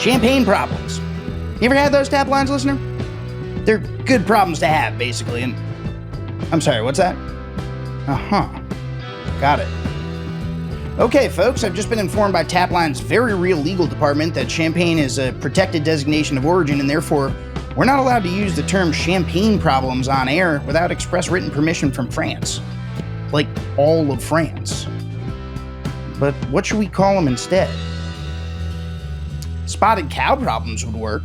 Champagne problems. You ever had those, Taplines listener? They're good problems to have, basically. And I'm sorry, what's that? Got it. Okay, folks, I've just been informed by Tapline's very real legal department that champagne is a protected designation of origin, and therefore we're not allowed to use the term champagne problems on air without express written permission from France. Like, all of France. But what should we call them instead? Spotted cow problems would work.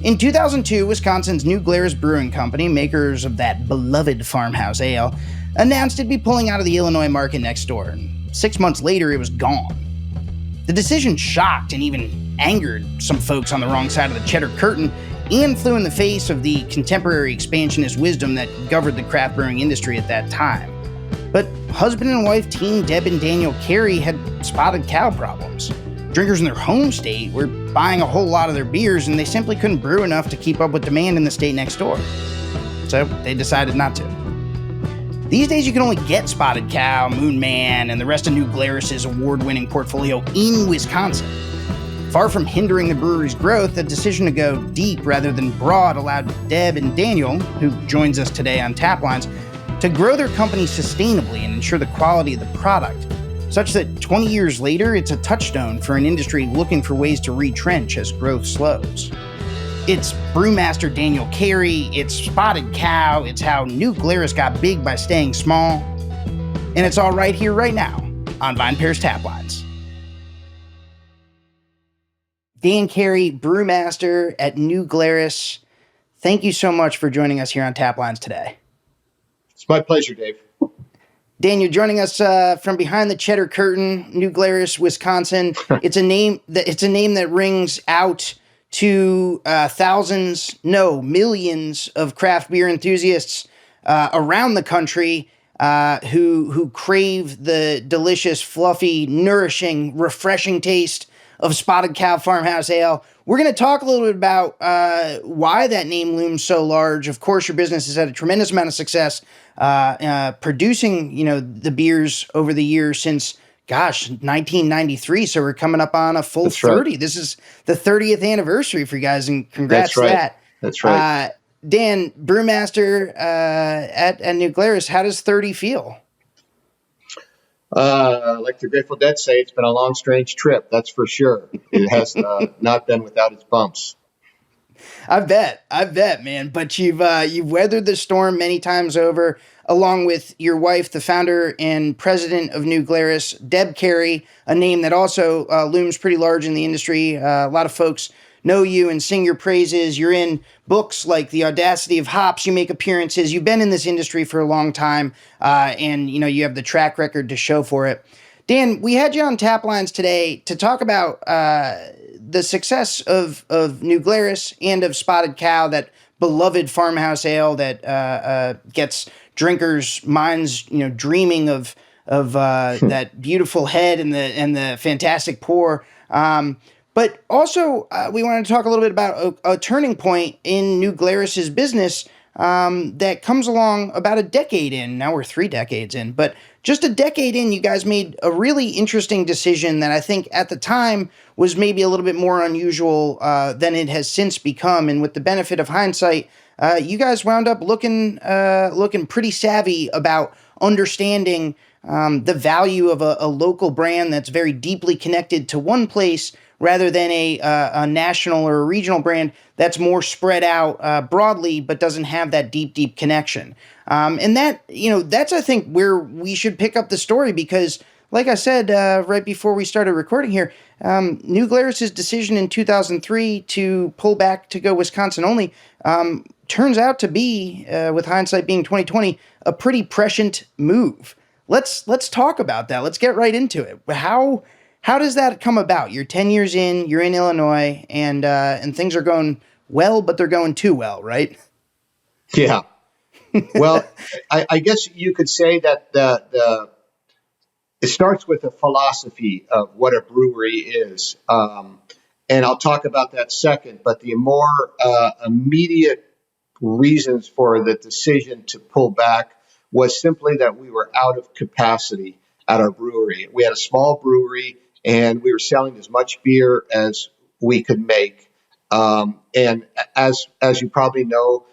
In 2002, Wisconsin's New Glarus Brewing Company, makers of that beloved farmhouse ale, announced it'd be pulling out of the Illinois market next door, and 6 months later, it was gone. The decision shocked and even angered some folks on the wrong side of the cheddar curtain and flew in the face of the contemporary expansionist wisdom that governed the craft brewing industry at that time. But husband and wife team Deb and Daniel Carey had spotted cow problems. Drinkers in their home state were buying a whole lot of their beers, and they simply couldn't brew enough to keep up with demand in the state next door. So they decided not to. These days, you can only get Spotted Cow, Moon Man, and the rest of New Glarus's award-winning portfolio in Wisconsin. Far from hindering the brewery's growth, the decision to go deep rather than broad allowed Deb and Daniel, who joins us today on Taplines, to grow their company sustainably and ensure the quality of the product, such that 20 years later, it's a touchstone for an industry looking for ways to retrench as growth slows. It's Brewmaster Daniel Carey, it's Spotted Cow, it's how New Glarus got big by staying small, and it's all right here, right now, on VinePair's Taplines. Dan Carey, Brewmaster at New Glarus, thank you so much for joining us here on Taplines today. It's my pleasure, Dave. Dan, you're joining us from behind the cheddar curtain, New Glarus, Wisconsin. It's a name that rings out to millions of craft beer enthusiasts around the country who crave the delicious, fluffy, nourishing, refreshing taste of Spotted Cow Farmhouse Ale. We're going to talk a little bit about why that name looms so large. Of course, your business has had a tremendous amount of success producing, the beers over the years since 1993. So we're coming up on a full That's 30. Right. This is the 30th anniversary for you guys, and congrats to that. That's right. Dan, Brewmaster at New Glarus, how does 30 feel? Like the Grateful Dead say, it's been a long, strange trip. That's for sure. It has not been without its bumps. I bet, man. But you've weathered the storm many times over, along with your wife, the founder and president of New Glarus, Deb Carey, a name that also looms pretty large in the industry. A lot of folks know you and sing your praises. You're in books like The Audacity of Hops. You make appearances. You've been in this industry for a long time, and you have the track record to show for it. Dan, we had you on Taplines today to talk about the success of New Glarus and of Spotted Cow, that beloved farmhouse ale that gets drinkers' minds, dreaming of that beautiful head and the fantastic pour. But also, we wanted to talk a little bit about a turning point in New Glarus's business that comes along about a decade in. Now we're 3 decades in, but just a decade in, you guys made a really interesting decision that I think at the time was maybe a little bit more unusual than it has since become. And with the benefit of hindsight, you guys wound up looking pretty savvy about understanding the value of a local brand that's very deeply connected to one place, rather than a national or a regional brand that's more spread out broadly, but doesn't have that deep connection. And that's, I think, where we should pick up the story, because, like I said right before we started recording here, New Glarus's decision in 2003 to pull back to go Wisconsin only turns out to be, with hindsight being 2020, a pretty prescient move. Let's talk about that. Let's get right into it. How does that come about? You're 10 years in, you're in Illinois, and things are going well, but they're going too well, right? Yeah. Well, I guess you could say that it starts with a philosophy of what a brewery is. And I'll talk about that second, but the more immediate reasons for the decision to pull back was simply that we were out of capacity at our brewery. We had a small brewery, and we were selling as much beer as we could make. And as you probably know,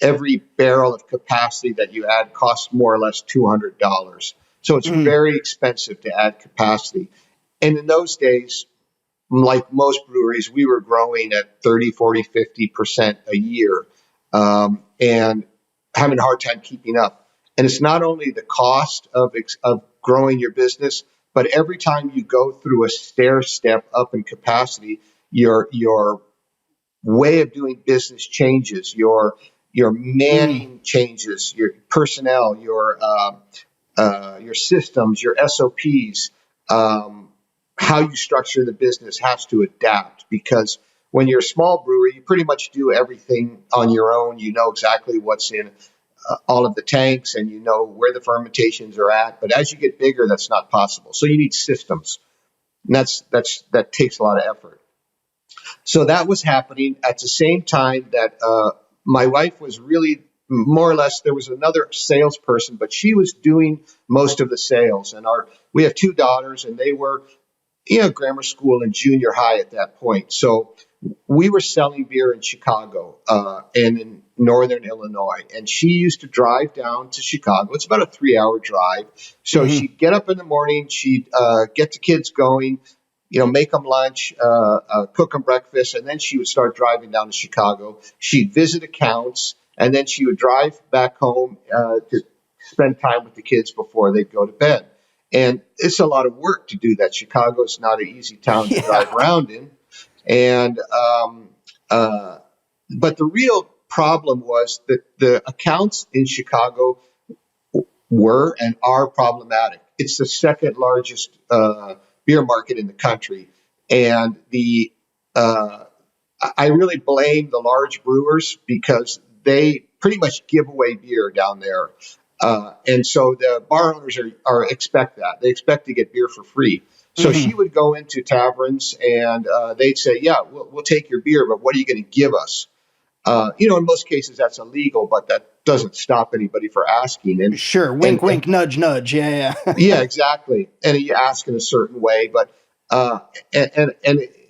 every barrel of capacity that you add costs more or less $200. So it's Mm, very expensive to add capacity. And in those days, like most breweries, we were growing at 30, 40, 50% a year, and having a hard time keeping up. And it's not only the cost of growing your business, but every time you go through a stair step up in capacity, your way of doing business changes, your mm. manning changes, your personnel, your systems, your SOPs, um, how you structure the business has to adapt, because when you're a small brewery, you pretty much do everything on your own. You know exactly what's in all of the tanks, and you know where the fermentations are at. But as you get bigger, that's not possible. So you need systems, and that takes a lot of effort. So that was happening at the same time that my wife was really more or less, there was another salesperson, but she was doing most of the sales. And we have two daughters, and they were grammar school and junior high at that point. So we were selling beer in Chicago and in northern Illinois. And she used to drive down to Chicago. It's about a 3-hour drive. So Hmm. she'd get up in the morning, she'd get the kids going, make them lunch, cook them breakfast, and then she would start driving down to Chicago. She'd visit accounts, and then she would drive back home to spend time with the kids before they'd go to bed. And it's a lot of work to do that. Chicago's not an easy town to Yeah. drive around in. And uh, but the real problem was that the accounts in Chicago were and are problematic. It's the second largest beer market in the country, and the I really blame the large brewers because they pretty much give away beer down there. And so the bar owners expect that. They expect to get beer for free. So Hmm. she would go into taverns, and they'd say, "Yeah, we'll take your beer, but what are you going to give us?" In most cases that's illegal, but that doesn't stop anybody from asking. And Sure. and Wink, wink, nudge, nudge. Yeah, yeah. yeah, exactly. And you ask in a certain way, but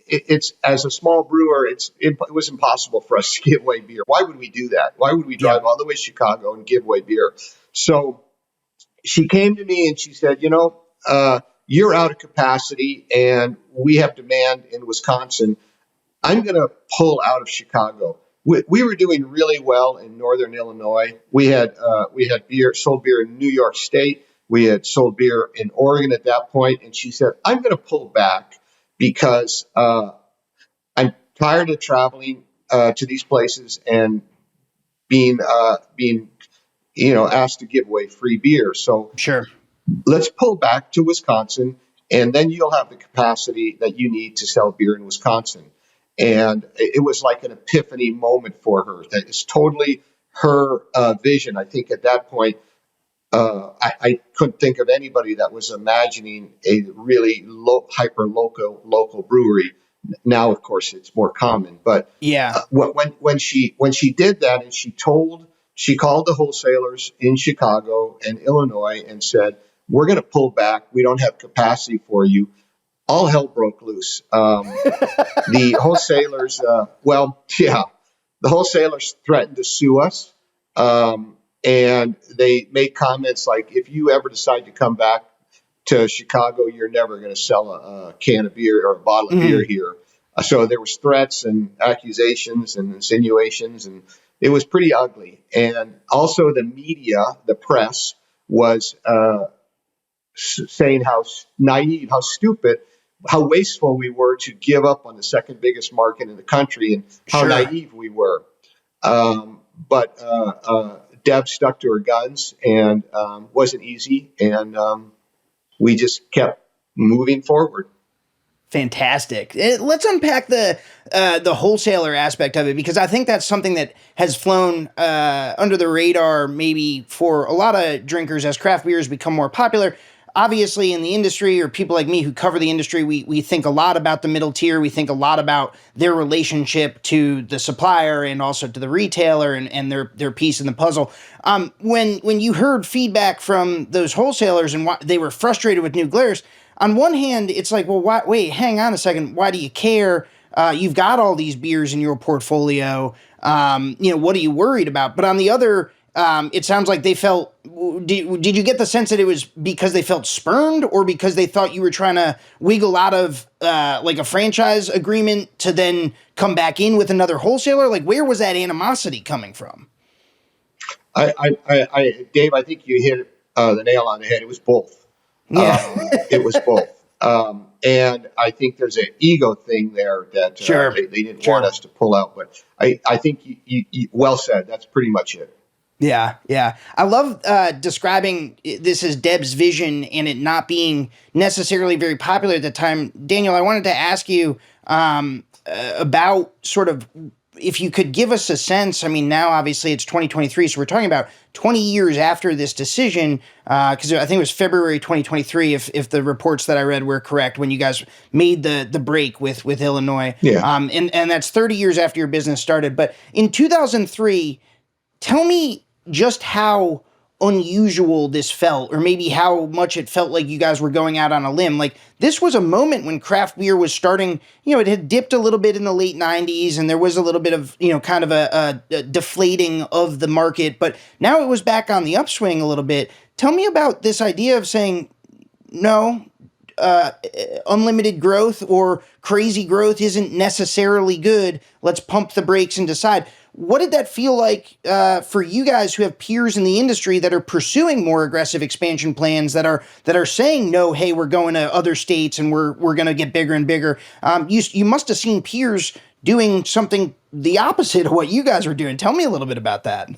it's, as a small brewer, it was impossible for us to give away beer. Why would we do that? Why would we drive Yep. all the way to Chicago and give away beer? So she came to me and she said, you're out of capacity, and we have demand in Wisconsin. I'm going to pull out of Chicago. We were doing really well in Northern Illinois. We had sold beer in New York State. We had sold beer in Oregon at that point. And she said, I'm going to pull back because I'm tired of traveling to these places and being asked to give away free beer. So Sure. let's pull back to Wisconsin, and then you'll have the capacity that you need to sell beer in Wisconsin. And it was like an epiphany moment for her. That is totally her vision. I think at that point, I couldn't think of anybody that was imagining a really hyper local brewery. Now, of course, it's more common. But Yeah. when she did that, and she called the wholesalers in Chicago and Illinois and said, "We're going to pull back. We don't have capacity for you." All hell broke loose. The wholesalers, the wholesalers threatened to sue us. And they made comments like, if you ever decide to come back to Chicago, you're never going to sell a can of beer or a bottle of beer Hmm. here. So there was threats and accusations and insinuations, and it was pretty ugly. And also the media, the press, was saying how naive, how stupid, how wasteful we were to give up on the second biggest market in the country, and how Sure. naive we were. But Deb stuck to her guns, and wasn't easy, and we just kept moving forward. Fantastic. Let's unpack the wholesaler aspect of it, because I think that's something that has flown under the radar maybe for a lot of drinkers as craft beers become more popular. Obviously, in the industry, or people like me who cover the industry, we think a lot about the middle tier. We think a lot about their relationship to the supplier and also to the retailer, and their piece in the puzzle. When you heard feedback from those wholesalers and they were frustrated with New Glarus, on one hand, it's like, well, why, wait, hang on a second. Why do you care? you've got all these beers in your portfolio. What are you worried about? But on the other, it sounds like they felt. Did you get the sense that it was because they felt spurned, or because they thought you were trying to wiggle out of like a franchise agreement to then come back in with another wholesaler? Like, where was that animosity coming from? Dave, I think you hit the nail on the head. It was both. Yeah, It was both. And I think there's an ego thing there that sure, they didn't want sure. us to pull out. But I think you well said. That's pretty much it. Yeah, yeah. I love describing this as Deb's vision and it not being necessarily very popular at the time. Daniel, I wanted to ask you about sort of if you could give us a sense. I mean, now obviously it's 2023, so we're talking about 20 years after this decision, because I think it was February 2023, if the reports that I read were correct, when you guys made the break with Illinois. Yeah. And that's 30 years after your business started. But in 2003, tell me just how unusual this felt, or maybe how much it felt like you guys were going out on a limb. Like, this was a moment when craft beer was starting, it had dipped a little bit in the late 90s, and there was a little bit of, kind of a deflating of the market, but now it was back on the upswing a little bit. Tell me about this idea of saying, no, uh, unlimited growth or crazy growth isn't necessarily good. Let's pump the brakes and decide. What did that feel like for you guys who have peers in the industry that are pursuing more aggressive expansion plans, that are saying no? Hey, we're going to other states and we're going to get bigger and bigger. You must have seen peers doing something the opposite of what you guys were doing. Tell me a little bit about that.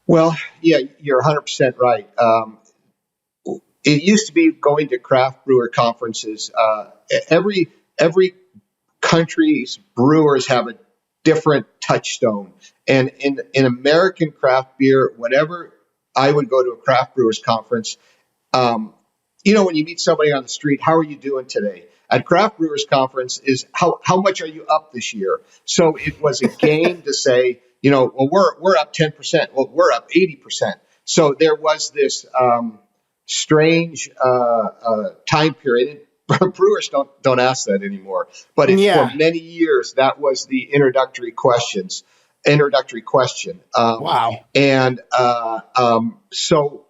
Well, yeah, you're 100% right. It used to be going to craft brewer conferences. Every country's brewers have a different touchstone, and in American craft beer, whenever I would go to a craft brewers conference, um, when you meet somebody on the street, how are you doing today? At craft brewers conference is how much are you up this year? So it was a game to say, well, we're up 10%. Well, we're up 80%. So there was this strange time period. Brewers don't ask that anymore, but for Yeah. many years that was the introductory question, Wow. and so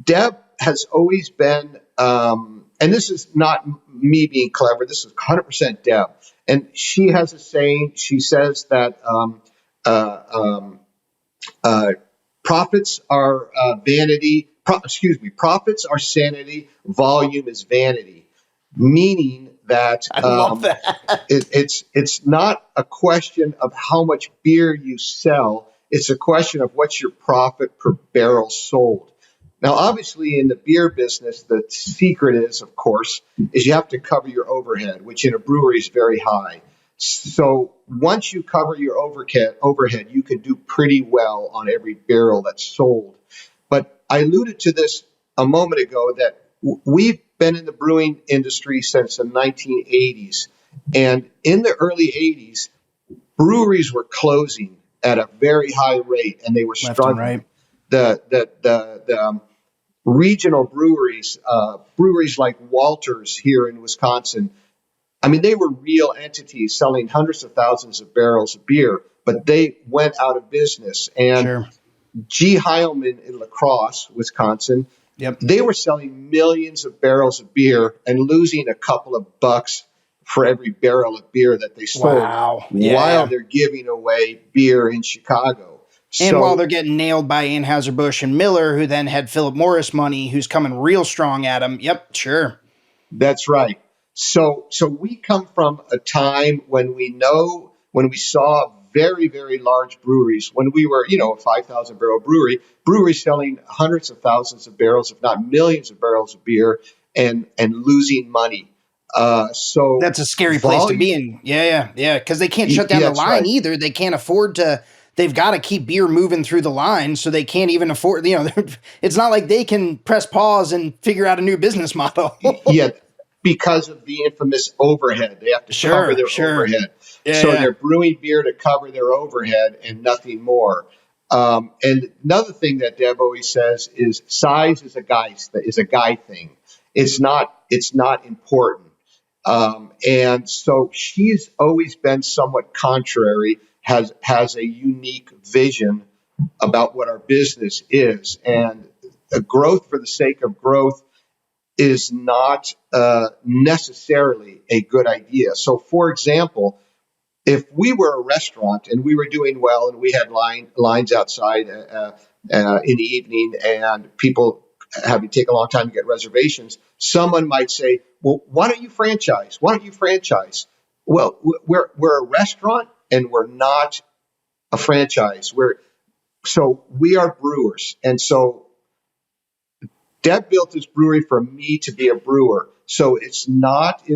Deb has always been, and this is not me being clever. This is 100% Deb, and she has a saying. She says that uh, um, uh, profits are vanity. Profits are sanity. Volume is vanity, meaning that I love that. it's not a question of how much beer you sell. It's a question of what's your profit per barrel sold. Now, obviously, in the beer business, the secret is, of course, is you have to cover your overhead, which in a brewery is very high. So once you cover your overhead, you can do pretty well on every barrel that's sold. But I alluded to this a moment ago that we've been in the brewing industry since the 1980s. And in the early 80s, breweries were closing at a very high rate and they were Left and struggling. right. The regional breweries like Walters here in Wisconsin, I mean, they were real entities selling hundreds of thousands of barrels of beer, but they went out of business. And Sure. G. Heilman in La Crosse, Wisconsin, Yep. they were selling millions of barrels of beer and losing a couple of bucks for every barrel of beer that they sold Wow. Yeah, while yeah. they're giving away beer in Chicago. And while they're So getting nailed by Anheuser-Busch and Miller, who then had Philip Morris money, who's coming real strong at them. Yep, sure. that's right. So we come from a time when we saw very, very large breweries, when we were, a 5,000 barrel brewery selling hundreds of thousands of barrels, if not millions of barrels of beer and losing money. So That's a scary place to be volume, in. Yeah, yeah, yeah. Because they can't shut down yeah, the that's line right. either. They can't afford to. They've got to keep beer moving through the line, so they can't even afford. It's not like they can press pause and figure out a new business model. Yeah, because of the infamous overhead. They have to cover Sure, their sure. overhead. Yeah, So yeah. they're brewing beer to cover their overhead and nothing more. And another thing that Deb always says is size is a guy thing. It's not important. And so she's always been somewhat contrary, has a unique vision about what our business is. And growth for the sake of growth is not necessarily a good idea. So, for example, if we were a restaurant and we were doing well and we had lines outside in the evening and people having to take a long time to get reservations, someone might say, "Well, why don't you franchise? Why don't you franchise?" Well, we're a restaurant and we're not a franchise. We are brewers, and so Deb built this brewery for me to be a brewer. So it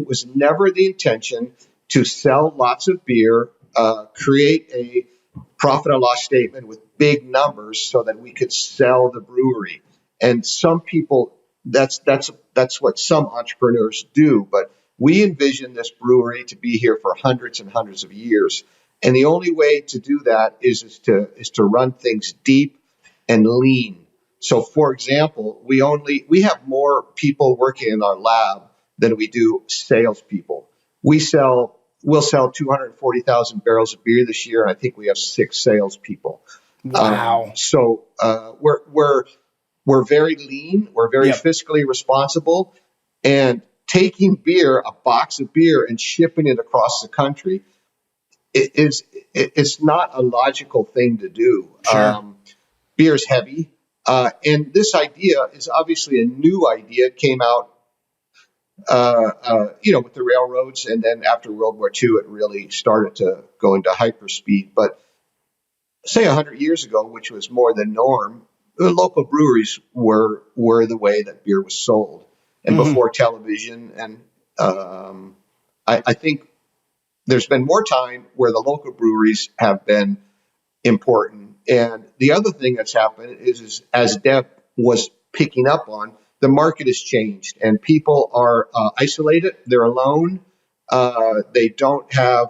was never the intention to sell lots of beer, create a profit and loss statement with big numbers so that we could sell the brewery. And some people, that's what some entrepreneurs do. But we envision this brewery to be here for hundreds and hundreds of years. And the only way to do that is to run things deep and lean. So, for example, we have more people working in our lab than we do salespeople. We'll sell 240,000 barrels of beer this year, and I think we have 6 salespeople. Wow. We're very lean. We're very Yep. fiscally responsible, and taking a box of beer, and shipping it across the country it's not a logical thing to do. Sure. Beer is heavy. And this idea is obviously a new idea. It came out, with the railroads, and then after World War II, it really started to go into hyperspeed. But say 100 years ago, which was more the norm, the local breweries were the way that beer was sold. And Hmm. before television, and I think there's been more time where the local breweries have been important. And the other thing that's happened is as Deb was picking up on, the market has changed and people are isolated. They're alone. They don't have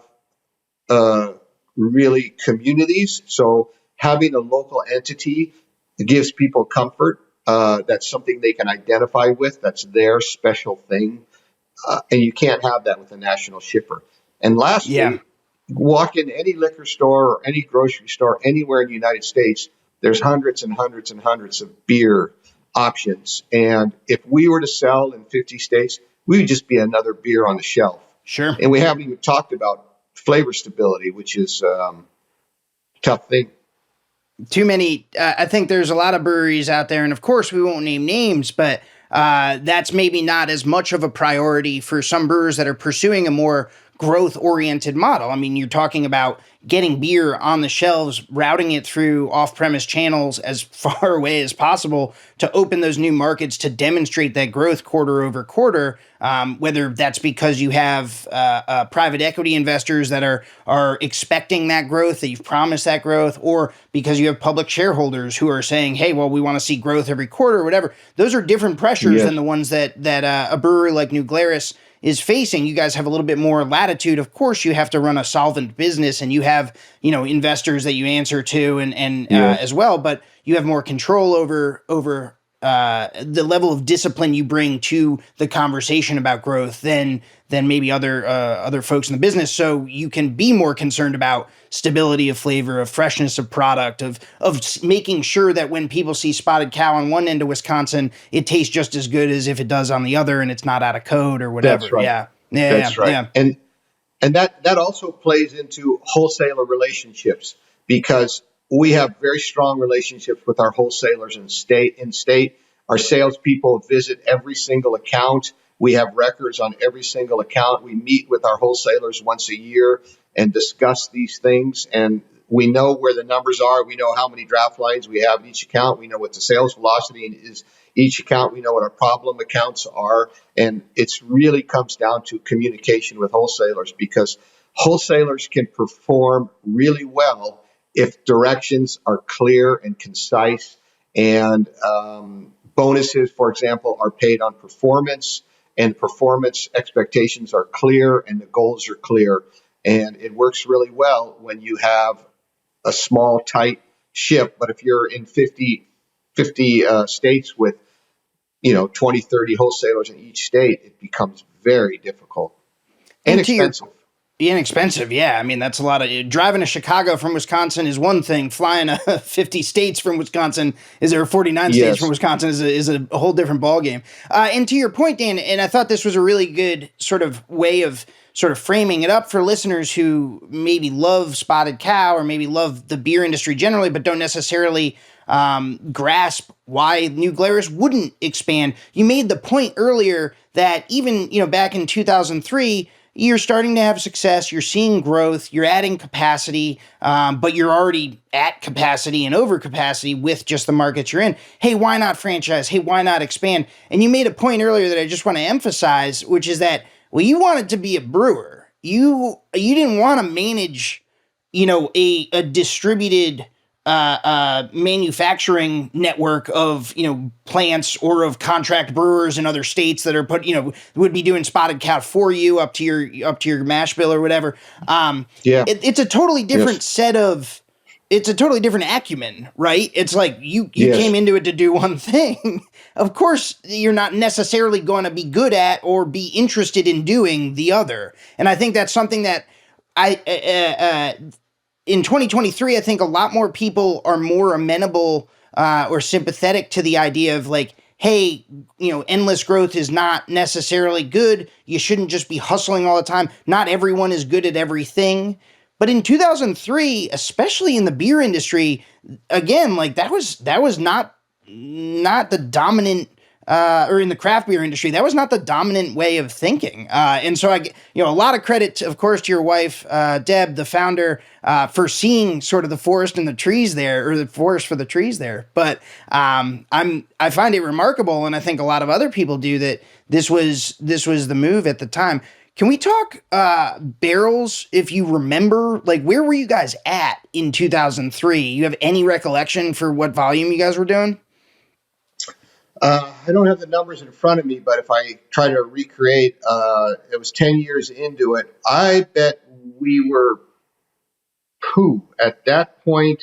really communities. So having a local entity gives people comfort. That's something they can identify with. That's their special thing. And you can't have that with a national shipper. And Yeah. lastly, walk in any liquor store or any grocery store anywhere in the United States, there's hundreds and hundreds and hundreds of beer options. And if we were to sell in 50 states, we would just be another beer on the shelf. Sure. And we haven't even talked about flavor stability, which is a tough thing. Too many. I think there's a lot of breweries out there, and of course, we won't name names, but that's maybe not as much of a priority for some brewers that are pursuing a more growth oriented model. I mean, you're talking about getting beer on the shelves, routing it through off premise channels as far away as possible to open those new markets to demonstrate that growth quarter over quarter. Whether that's because you have private equity investors that are expecting that growth, that you've promised that growth, or because you have public shareholders who are saying, "Hey, well, we want to see growth every quarter," or whatever. Those are different pressures than Yes. the ones that a brewery like New Glarus is facing. You guys have a little bit more latitude. Of course, you have to run a solvent business, and you have investors that you answer to, and Yes. as well. But you have more control over the level of discipline you bring to the conversation about growth than maybe other folks in the business. So you can be more concerned about stability of flavor, of freshness of product, of making sure that when people see Spotted Cow on one end of Wisconsin, it tastes just as good as if it does on the other, and it's not out of code or That's whatever. right. Yeah, yeah, yeah, That's right. yeah. And that also plays into wholesaler relationships because we have very strong relationships with our wholesalers in state. Our salespeople visit every single account. We have records on every single account. We meet with our wholesalers once a year and discuss these things. And we know where the numbers are. We know how many draft lines we have in each account. We know what the sales velocity is each account. We know what our problem accounts are. And it's really comes down to communication with wholesalers because wholesalers can perform really well if directions are clear and concise and bonuses, for example, are paid on performance and performance expectations are clear and the goals are clear. And it works really well when you have a small, tight ship. But if you're in 50 states with 20, 30 wholesalers in each state, it becomes very difficult. and And to your expensive. inexpensive, yeah. I mean, that's a lot of driving to Chicago from Wisconsin is one thing. Flying 50 states from Wisconsin is or 49 states from Yes. Wisconsin is a whole different ballgame. And to your point, Dan, and I thought this was a really good sort of way of sort of framing it up for listeners who maybe love Spotted Cow or maybe love the beer industry generally, but don't necessarily grasp why New Glarus wouldn't expand. You made the point earlier that even back in 2003 you're starting to have success, you're seeing growth, you're adding capacity, but you're already at capacity and over capacity with just the markets you're in. Hey, why not franchise? Hey, why not expand? And you made a point earlier that I just want to emphasize, which is that, well, you wanted to be a brewer. You didn't want to manage, a distributed manufacturing network of plants or of contract brewers in other states that are would be doing Spotted Cow for you up to your mash bill or whatever. Yeah. It's a totally different Yes. set of. It's a totally different acumen, right? It's like you came Yes. into it to do one thing. Of course, you're not necessarily going to be good at or be interested in doing the other. And I think that's something that I in 2023, I think a lot more people are more amenable or sympathetic to the idea of like, hey, endless growth is not necessarily good. You shouldn't just be hustling all the time. Not everyone is good at everything. But in 2003, especially in the beer industry, again, like that was not the dominant or in the craft beer industry, that was not the dominant way of thinking. And so a lot of credit, of course, to your wife, Deb, the founder, for seeing sort of the forest and the trees there, or the forest for the trees there. But I find it remarkable, and I think a lot of other people do that. This was the move at the time. Can we talk barrels? If you remember, like where were you guys at in 2003? You have any recollection for what volume you guys were doing? I don't have the numbers in front of me, but if I try to recreate, it was 10 years into it. I bet we were, at that point,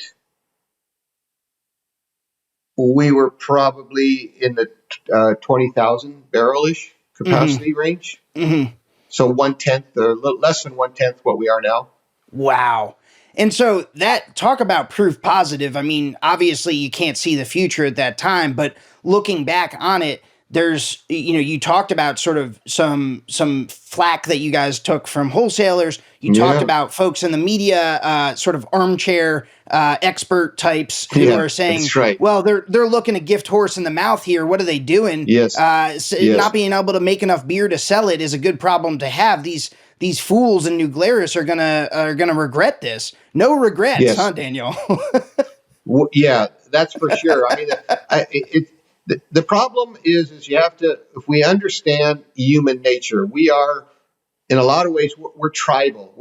we were probably in the 20,000 barrel-ish Mm-hmm. capacity range. Mm-hmm. So one tenth, or a little less than one tenth what we are now. Wow. And so that talk about proof positive. I mean, obviously you can't see the future at that time, but looking back on it, there's you talked about sort of some flack that you guys took from wholesalers. You talked Yeah. about folks in the media, sort of armchair expert types who Yeah, are saying, that's right. "Well, they're looking a gift horse in the mouth here. What are they doing? Yes. Not Yes. being able to make enough beer to sell it is a good problem to have. These fools in New Glarus are gonna regret this. No regrets, huh, Yes. Daniel?" Yeah, that's for sure. I mean, the problem is you have to, if we understand human nature, we are, in a lot of ways, we're tribal.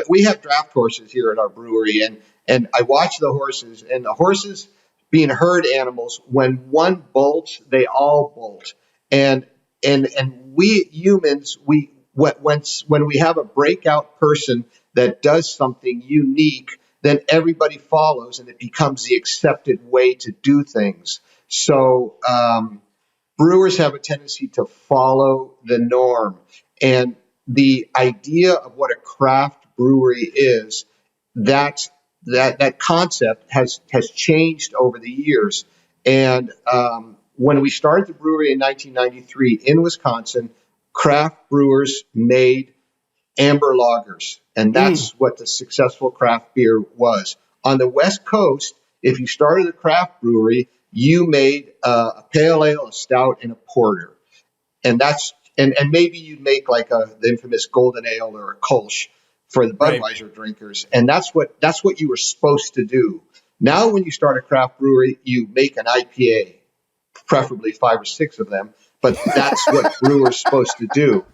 We have draft horses here at our brewery, and I watch the horses, and the horses being herd animals, when one bolts, they all bolt. And we humans, when we have a breakout person that does something unique, then everybody follows, and it becomes the accepted way to do things. So brewers have a tendency to follow the norm, and the idea of what a craft brewery is, that that concept has changed over the years. And when we started the brewery in 1993 in Wisconsin, craft brewers made amber lagers, and Mm, that's what the successful craft beer was. On the West Coast, if you started a craft brewery, you made a pale ale, a stout, and a porter, and and maybe you'd make like the infamous golden ale or a Kolsch for the right. Budweiser drinkers, and that's what you were supposed to do. Now, when you start a craft brewery, you make an IPA, preferably five or six of them, but that's what brewers supposed to do.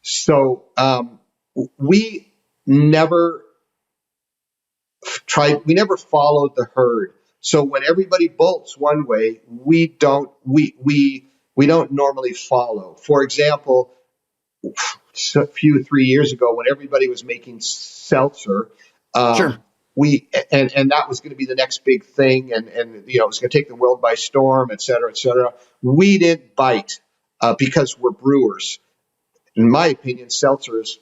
So we never we never followed the herd. So when everybody bolts one way, we don't normally follow. For example, a few 3 years ago, when everybody was making seltzer, Sure. we and that was going to be the next big thing, and it was going to take the world by storm, et cetera, et cetera. We didn't bite because we're brewers. in my opinion, seltzer is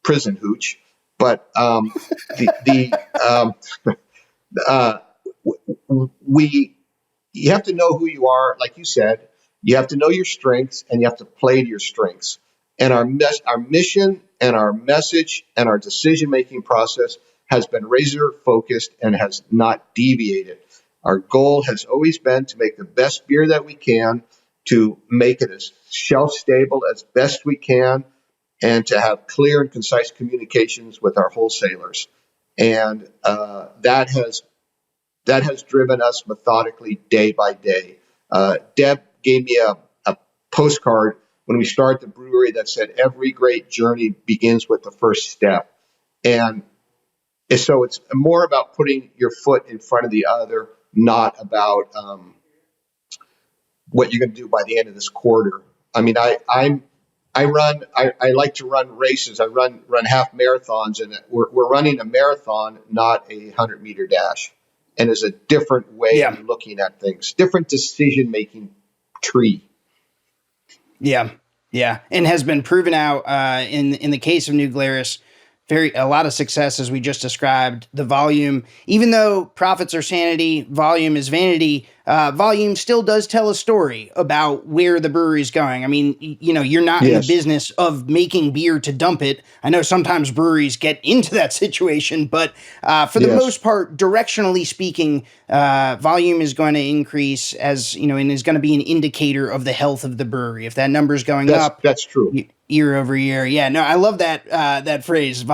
prison hooch. But the uh, we you have to know who you are, like you said. You have to know your strengths, and you have to play to your strengths. And our mission and our message and our decision making process has been razor focused and has not deviated. Our goal has always been to make the best beer that we can, to make it as shelf stable as best we can, and to have clear and concise communications with our wholesalers. And that has driven us methodically day by day. Deb gave me a postcard when we started the brewery that said every great journey begins with the first step. And so it's more about putting your foot in front of the other, not about what you're going to do by the end of this quarter. I mean, I like to run races. I run half marathons, and we're running a marathon, not a 100-meter dash. And there's a different way of Yeah. looking at things, different decision making tree. Yeah, yeah, and has been proven out in the case of New Glarus. A lot of success as we just described. The volume, even though profits are sanity, volume is vanity. Volume still does tell a story about where the brewery's going. I mean, you're not in the Yes, business of making beer to dump it. I know sometimes breweries get into that situation, but for the yes, most part, directionally speaking, volume is going to increase and is going to be an indicator of the health of the brewery. If that number's going up that's true. year over year, yeah, no, I love that phrase.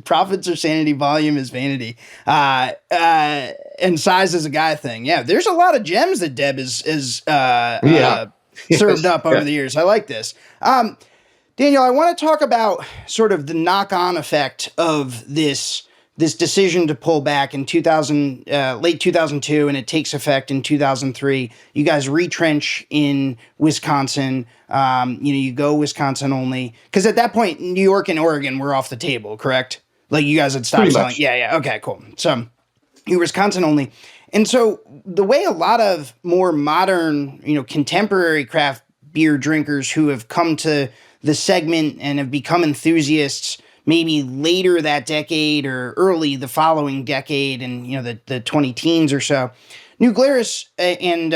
Profits are sanity, volume is vanity, and size is a guy thing. Yeah, there's a lot of gems that Deb Yeah, served yes, up over the years. I like this. Daniel, I want to talk about sort of the knock-on effect of this decision to pull back in late 2002, and it takes effect in 2003. You guys retrench in Wisconsin. You go Wisconsin only because at that point, New York and Oregon were off the table, correct? Like you guys had stopped pretty selling. much. Yeah, yeah. Okay, cool. So you're Wisconsin only. And so the way a lot of more modern, contemporary craft beer drinkers who have come to the segment and have become enthusiasts maybe later that decade or early the following decade and the 20 teens or so, New Glarus and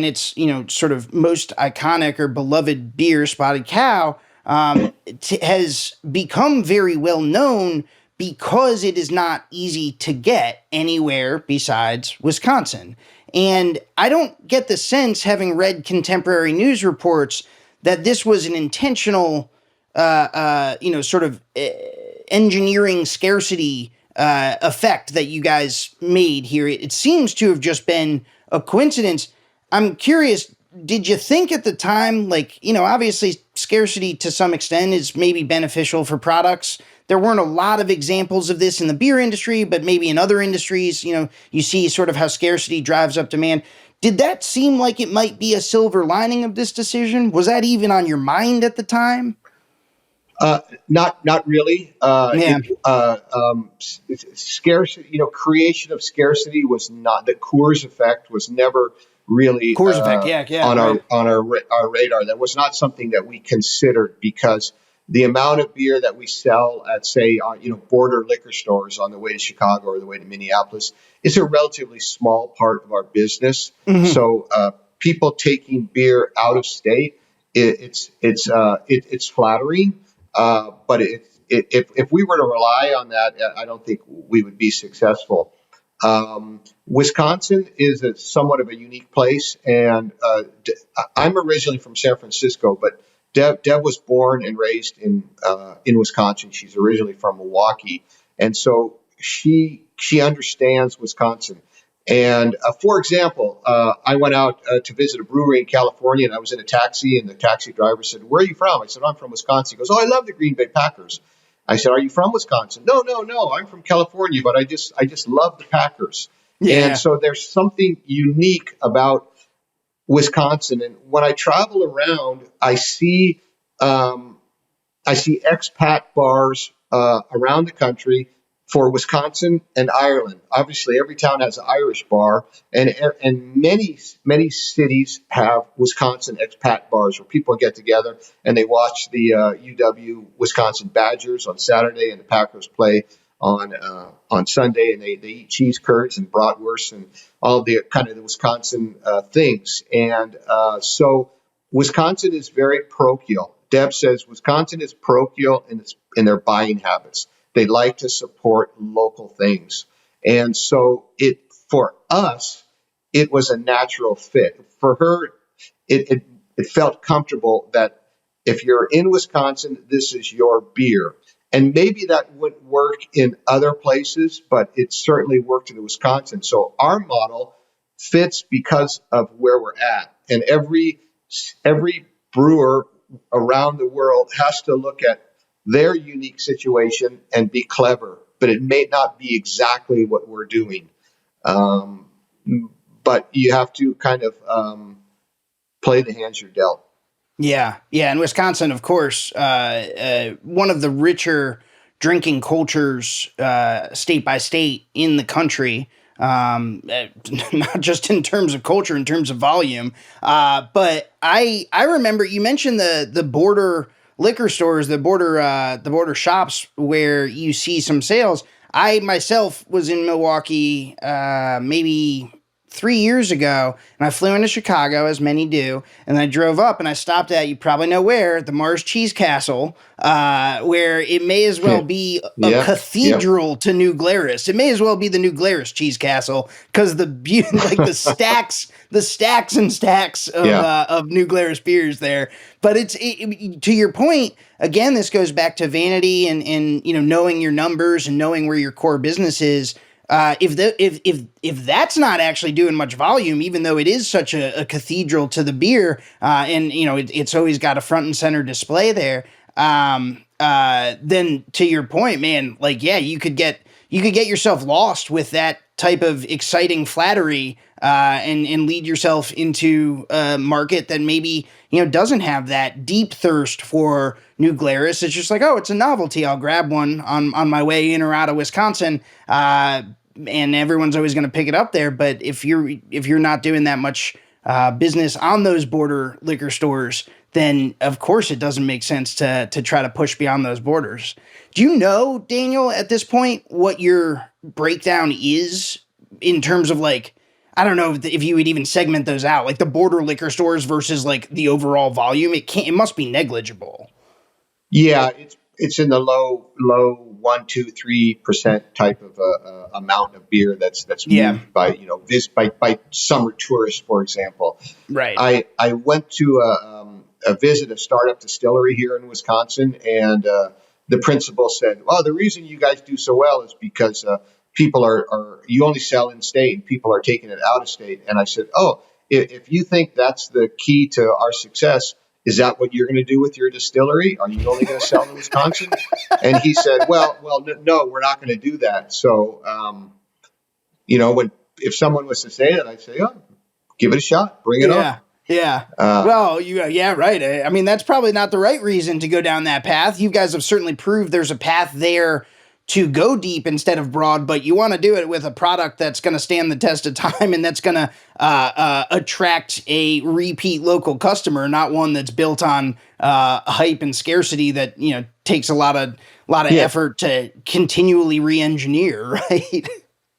its sort of most iconic or beloved beer, Spotted Cow, has become very well known because it is not easy to get anywhere besides Wisconsin. And I don't get the sense, having read contemporary news reports, that this was an intentional, sort of engineering scarcity effect that you guys made here. It seems to have just been a coincidence. I'm curious, did you think at the time, like, obviously scarcity to some extent is maybe beneficial for products? There weren't a lot of examples of this in the beer industry, but maybe in other industries, you see sort of how scarcity drives up demand. Did that seem like it might be a silver lining of this decision? Was that even on your mind at the time? Not really. Yeah, Scarcity, creation of scarcity was not the Coors effect was never really Coors effect. Yeah, yeah, on right. our radar. That was not something that we considered because the amount of beer that we sell at, say, border liquor stores on the way to Chicago or the way to Minneapolis is a relatively small part of our business. Mm-hmm. So people taking beer out of state, it's flattering. But if we were to rely on that, I don't think we would be successful. Wisconsin is somewhat of a unique place, and I'm originally from San Francisco, but Deb was born and raised in Wisconsin. She's originally from Milwaukee, and so she understands Wisconsin. And for example, I went out to visit a brewery in California, and I was in a taxi, and the taxi driver said, "Where are you from?" I said, "I'm from Wisconsin." He goes, "Oh, I love the Green Bay Packers." I said, "Are you from Wisconsin?" "No, no, no. I'm from California, but I just love the Packers." And Yeah. so there's something unique about Wisconsin. And when I travel around, I see expat bars around the country for Wisconsin and Ireland. Obviously, every town has an Irish bar, and many cities have Wisconsin expat bars where people get together and they watch the UW Wisconsin Badgers on Saturday and the Packers play on Sunday, and they eat cheese curds and bratwurst and all the kind of the Wisconsin things. And so Wisconsin is very parochial. Deb says Wisconsin is parochial in their buying habits. They like to support local things. And so for us, it was a natural fit. For her, it felt comfortable that if you're in Wisconsin, this is your beer. And maybe that wouldn't work in other places, but it certainly worked in Wisconsin. So our model fits because of where we're at. And every brewer around the world has to look at their unique situation and be clever, but it may not be exactly what we're doing. Um, but you have to kind of play the hands you're dealt. Yeah, yeah, and Wisconsin, of course, one of the richer drinking cultures, state by state in the country. Not just in terms of culture, in terms of volume. But I remember you mentioned the border liquor stores, the border shops where you see some sales. I myself was in Milwaukee, maybe 3 years ago, and I flew into Chicago, as many do, and I drove up and I stopped at, you probably know where, the Mars Cheese Castle, where it may as well be a Yeah, yeah, cathedral to New Glarus. It may as well be the New Glarus Cheese Castle because like the stacks and stacks yeah. of New Glarus beers there. But to your point again. This goes back to vanity and knowing your numbers and knowing where your core business is. If that's not actually doing much volume, even though it is such a cathedral to the beer, and it's always got a front and center display there. Then to your point, man, like yeah, you could get yourself lost with that type of exciting flattery, and lead yourself into a market that maybe doesn't have that deep thirst for New Glarus. It's just like, oh, it's a novelty. I'll grab one on my way in or out of Wisconsin, and everyone's always going to pick it up there. But if you're not doing that much business on those border liquor stores, then of course it doesn't make sense to try to push beyond those borders. Do you know, Daniel, at this point, what your breakdown is in terms of like, I don't know if you would even segment those out, like the border liquor stores versus like the overall volume. It must be negligible. Yeah, it's in the low 1, 2, 3% type of amount of beer that's Yeah, moved by by summer tourists, for example. right. I went to a visit a startup distillery here in Wisconsin, and the principal said, "Well, the reason you guys do so well is because people are you only sell in state, and people are taking it out of state." And I said, "Oh, if you think that's the key to our success." Is that what you're going to do with your distillery? Are you only going to sell in Wisconsin? And he said, no, we're not going to do that. So, when if someone was to say that, I'd say, oh, give it a shot, bring it on. Yeah. Yeah. Uh, Well, yeah, right. I mean, that's probably not the right reason to go down that path. You guys have certainly proved there's a path there to go deep instead of broad, but you want to do it with a product that's going to stand the test of time and that's going to attract a repeat local customer, not one that's built on hype and scarcity that takes a lot of yeah. effort to continually re-engineer, right?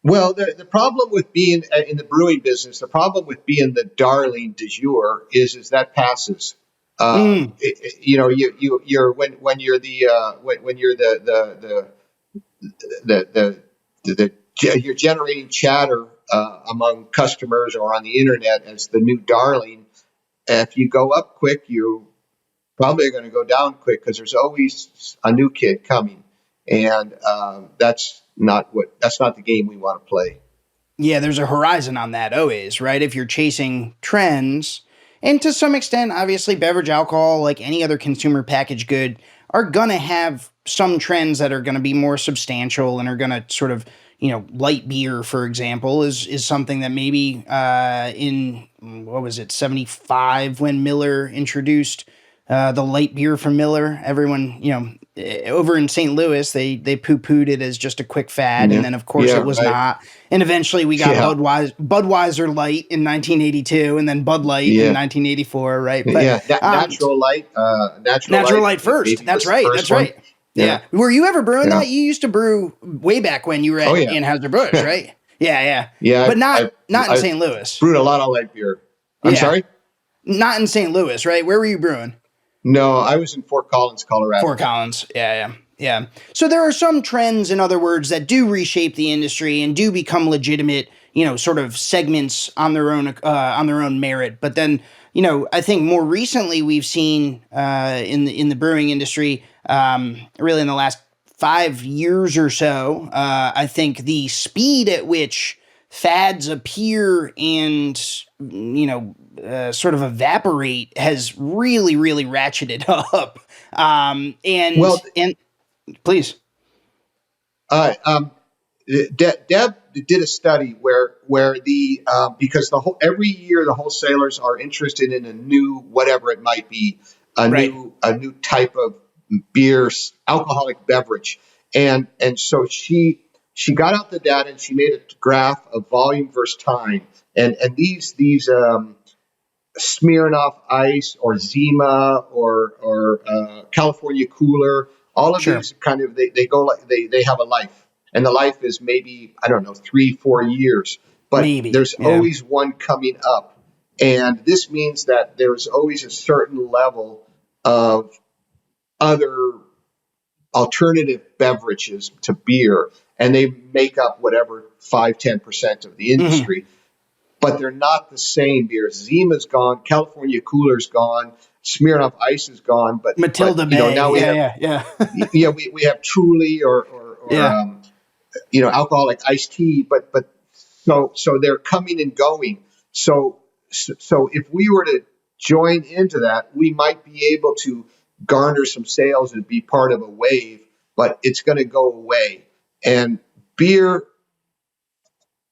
Well, the problem with being in the brewing business, the problem with being the darling du jour is that passes. Mm, You're when you're when you're the you're generating chatter among customers or on the internet as the new darling. If you go up quick, you probably are going to go down quick because there's always a new kid coming, and that's not the game we want to play. yeah, there's a horizon on that always, right? If you're chasing trends, and to some extent, obviously, beverage alcohol, like any other consumer packaged good, are going to have some trends that are going to be more substantial and are going to sort of, light beer, for example, is something that maybe in, what was it, 75 when Miller introduced the light beer from Miller, everyone, over in St. Louis, they poo-pooed it as just a quick fad, and Yeah. then of course Yeah. it was Right. not. And eventually we got Yeah. Budweiser Light in 1982, and then Bud Light in Yeah. 1984, right? But Yeah. Natural light. Natural Natural light. Light first. Maybe That's was the right. first That's one. right. Yeah. Yeah. Were you ever brewing Yeah. that? You used to brew way back when you were Oh at yeah. Anheuser-Busch, right? Yeah, yeah. Yeah. But not I've not in I've St. Louis. brewed a lot of light beer. I'm Yeah. sorry. Not in St. Louis, right? Where were you brewing? No, I was in Fort Collins, Colorado. Fort Collins. Yeah, yeah. Yeah. So there are some trends, in other words, that do reshape the industry and do become legitimate, sort of segments on their own merit. But then, I think more recently we've seen in the brewing industry, really in the last 5 years or so, I think the speed at which fads appear and sort of evaporate has really, really ratcheted up. Well, And please. uh, um, Deb did a study where the because the whole every year the wholesalers are interested in a new whatever it might be, Right. a new type of beer, alcoholic beverage, and so she got out the data and she made a graph of volume versus time, and these Smirnoff Ice or Zima or California Cooler. All of Sure. these kind of they go like they have a life, and the life is maybe I don't know 3-4 years, but Maybe. there's Yeah. always one coming up, and this means that there's always a certain level of other alternative beverages to beer, and they make up whatever 5-10% of the Hmm. industry, but they're not the same beers. Zima's gone, California Cooler's gone, Smirnoff Ice is gone, but Matilda Bay. now we Yeah. have Yeah. Yeah. we have Truly or Yeah. alcoholic iced tea, but so they're coming and going. So if we were to join into that, we might be able to garner some sales and be part of a wave, but it's going to go away. And beer,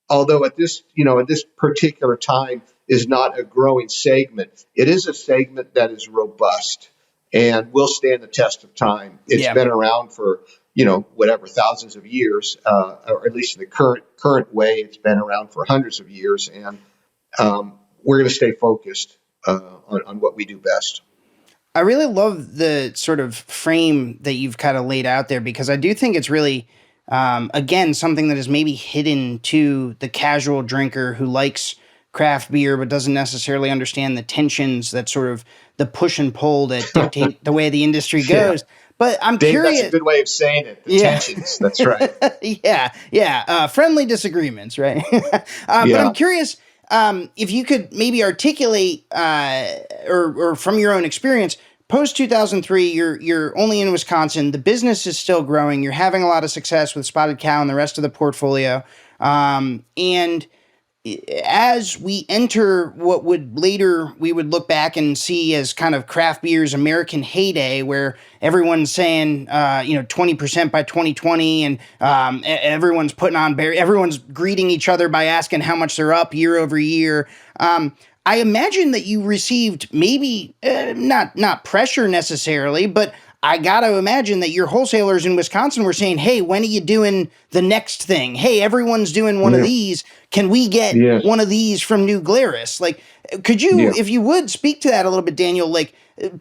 although at this particular time is not a growing segment, it is a segment that is robust and will stand the test of time. It's Yeah. been around for whatever thousands of years, or at least in the current way, it's been around for hundreds of years, and we're going to stay focused on what we do best. I really love the sort of frame that you've kind of laid out there because I do think it's really, again, something that is maybe hidden to the casual drinker who likes craft beer but doesn't necessarily understand the tensions that sort of the push and pull that dictate the way the industry Yeah, goes. But I'm Dave, that's a curious. good way of saying it. The Yeah. tensions. That's right. Yeah. Yeah. Friendly disagreements, right? But I'm Yeah. curious if you could maybe articulate, or from your own experience, post 2003, you're only in Wisconsin. The business is still growing. You're having a lot of success with Spotted Cow and the rest of the portfolio. And as we enter what would later we would look back and see as kind of craft beer's American heyday, where everyone's saying, 20% by 2020, and everyone's putting on everyone's greeting each other by asking how much they're up year over year. I imagine that you received maybe not pressure necessarily, but I got to imagine that your wholesalers in Wisconsin were saying, "Hey, when are you doing the next thing? Hey, everyone's doing one of Yeah. these. Can we get Yes. one of these from New Glarus?" Like, could you, Yeah. if you would, speak to that a little bit, Daniel? Like,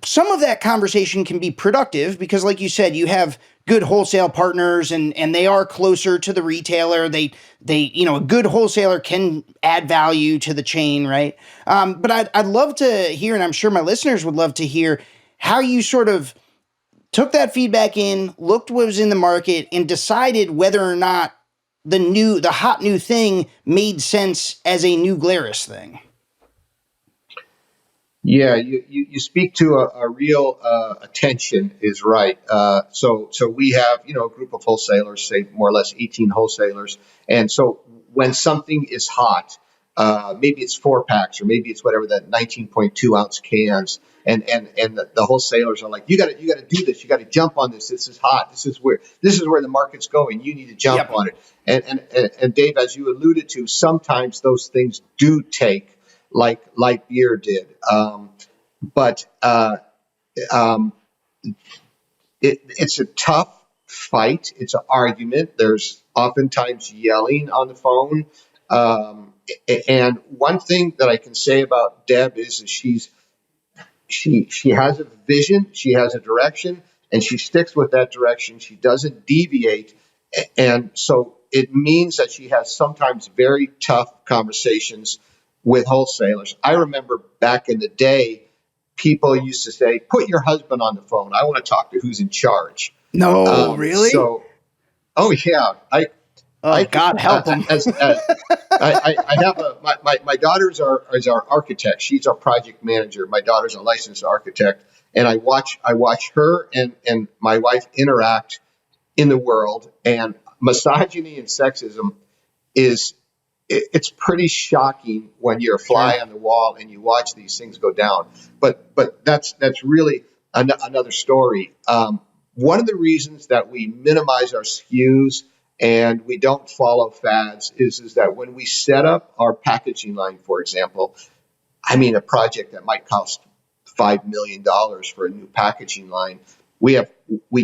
some of that conversation can be productive because, like you said, you have good wholesale partners and they are closer to the retailer. A good wholesaler can add value to the chain, right? But I'd love to hear, and I'm sure my listeners would love to hear how you sort of took that feedback in, looked what was in the market, and decided whether or not the hot new thing made sense as a new Glarus thing. Yeah, you speak to a real attention is right. So we have a group of wholesalers, say more or less 18 wholesalers, and so when something is hot, maybe it's 4 packs or maybe it's whatever that 19.2 ounce cans, and the wholesalers are like, you got to do this, you got to jump on this. This is hot. This is where the market's going. You need to jump Yep. on it. And Dave, as you alluded to, sometimes those things do take like beer did. But um, it's a tough fight. It's an argument. There's oftentimes yelling on the phone. Um, and one thing that I can say about Deb is she has a vision, she has a direction, and she sticks with that direction. She doesn't deviate, and so it means that she has sometimes very tough conversations with wholesalers. I remember back in the day, people used to say, "Put your husband on the phone. I want to talk to who's in charge." No, really? So, oh yeah, Oh, I God help them. as I have my daughter's is our architect. She's our project manager. My daughter's a licensed architect, and I watch her and my wife interact in the world. And misogyny and sexism is it's pretty shocking when you're a fly Sure. on the wall and you watch these things go down. But that's really another story. One of the reasons that we minimize our SKUs and we don't follow fads is that when we set up our packaging line, for example, I mean, a project that might cost $5 million for a new packaging line. We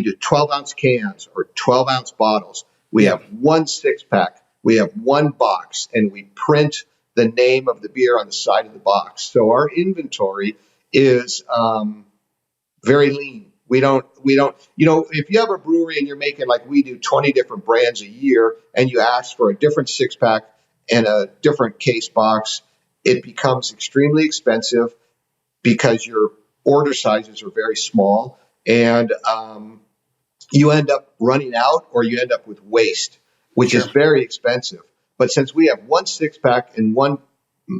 do 12-ounce cans or 12-ounce bottles. We Yep. have one 6-pack. We have one box, and we print the name of the beer on the side of the box. So our inventory is very lean. We don't, if you have a brewery and you're making like we do 20 different brands a year and you ask for a different 6-pack and a different case box, it becomes extremely expensive because your order sizes are very small, and you end up running out or you end up with waste, which is Sure. very expensive. But since we have one 6-pack and one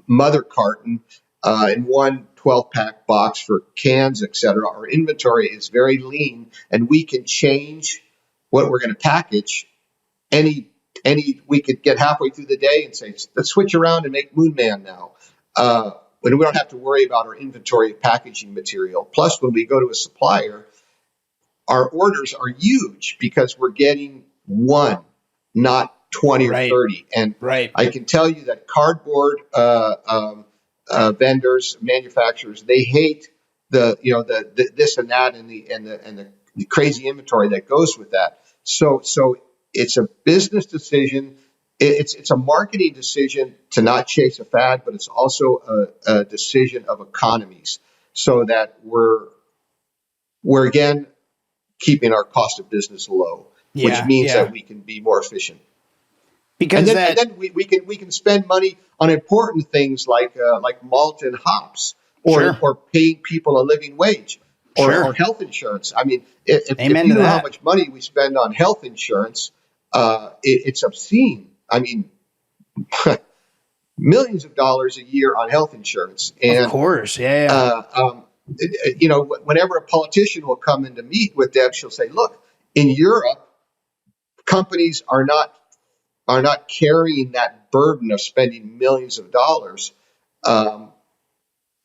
mother carton and one 12-pack box for cans, etc., our inventory is very lean, and we can change what we're going to package any we could get halfway through the day and say, let's switch around and make Moon Man now. But we don't have to worry about our inventory of packaging material. Plus, when we go to a supplier, our orders are huge because we're getting one, not 20 or Right. 30. And Right. I can tell you that cardboard vendors, manufacturers, they hate the this and that and the crazy inventory that goes with that. So it's a business decision. It's a marketing decision to not chase a fad, but it's also a decision of economies, so that we're again keeping our cost of business low, which Yeah. means that Yeah. we can be more efficient. And Because then and that. then we can spend money on important things like malt and hops, or Sure. or paying people a living wage, or Sure. health insurance. I mean, if Amen you to know how that. much money we spend on health insurance, it's obscene. I mean, millions of dollars a year on health insurance, Of and course. Yeah. Yeah. uh, um, whenever a politician will come in to meet with Deb, she'll say, "Look, in Europe, companies are not carrying that burden of spending millions of dollars, um,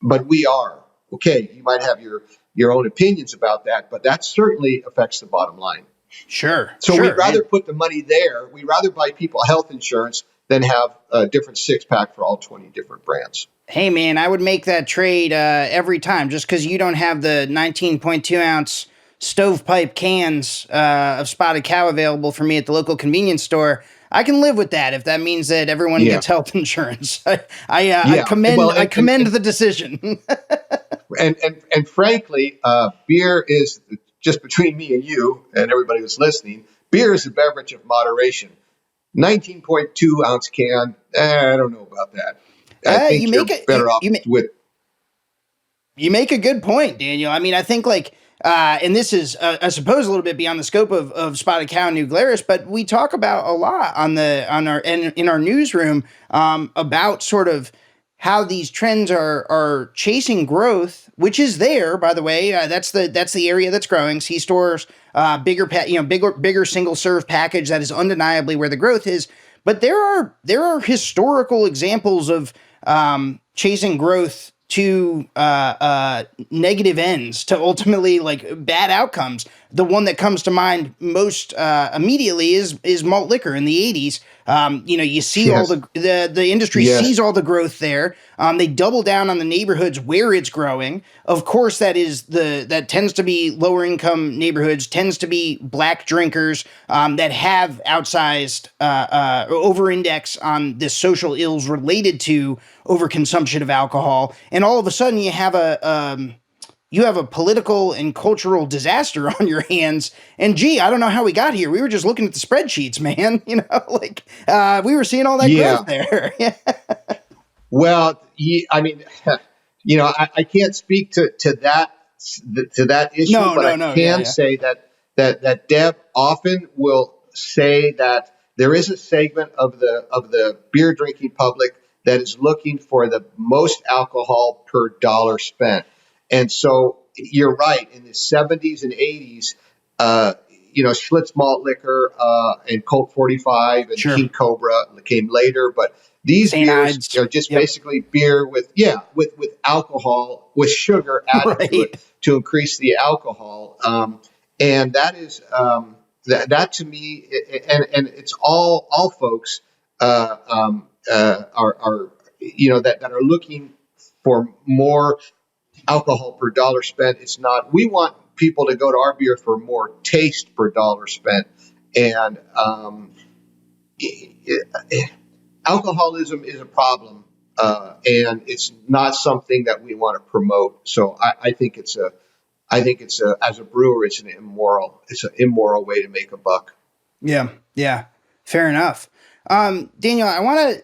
but we are." Okay, you might have your own opinions about that, but that certainly affects the bottom line. Sure. So we'd Sure. rather And put the money there. We'd rather buy people health insurance than have a different 6-pack for all 20 different brands. hey, man, I would make that trade every time just because you don't have the 19.2-ounce stovepipe cans of spotted cow available for me at the local convenience store. I can live with that if that means that everyone Yeah, gets health insurance. I yeah. commend Well, I commend the decision. and frankly, beer is just between me and you and everybody who's listening. Beer is a beverage of moderation. 19.2-ounce can. I don't know about that. I You think make you're it. better off with. You make a good point, Daniel. I mean, I think and this is, I suppose, a little bit beyond the scope of Spotted Cow and New Glarus, but we talk about a lot in our newsroom about sort of how these trends are chasing growth, which is there, by the way. That's the area that's growing. C stores, bigger single serve package. That is undeniably where the growth is. But there are historical examples of chasing growth to negative ends, to ultimately like bad outcomes. the one that comes to mind most immediately is malt liquor in the 80s. You see all Yes. the industry Yes. sees all the growth there. They double down on the neighborhoods where it's growing. Of course, that tends to be lower income neighborhoods, tends to be black drinkers that have outsized over index on the social ills related to overconsumption of alcohol. And all of a sudden, you have a political and cultural disaster on your hands. And gee, I don't know how we got here. We were just looking at the spreadsheets, man. We were seeing all that Yeah. growth there. Yeah. Well, I mean, I can't speak to that issue, No, but no, I no. Yeah, can yeah. say that Deb often will say that there is a segment of the beer drinking public that is looking for the most alcohol per dollar spent. And so you're right. In the 70s and 80s, uh, Schlitz malt liquor and Colt 45 and Sure. King Cobra came later, but these St. beers Ides. are just Yep. basically beer with alcohol with sugar added to it Right. to increase the alcohol, and that is that to me, and it's all folks are that are looking for more alcohol per dollar spent. It's not. We want people to go to our beer for more taste per dollar spent, and alcoholism is a problem, and it's not something that we want to promote. So I think as a brewer, it's an immoral way to make a buck. Yeah. Yeah. Fair enough. Daniel, I want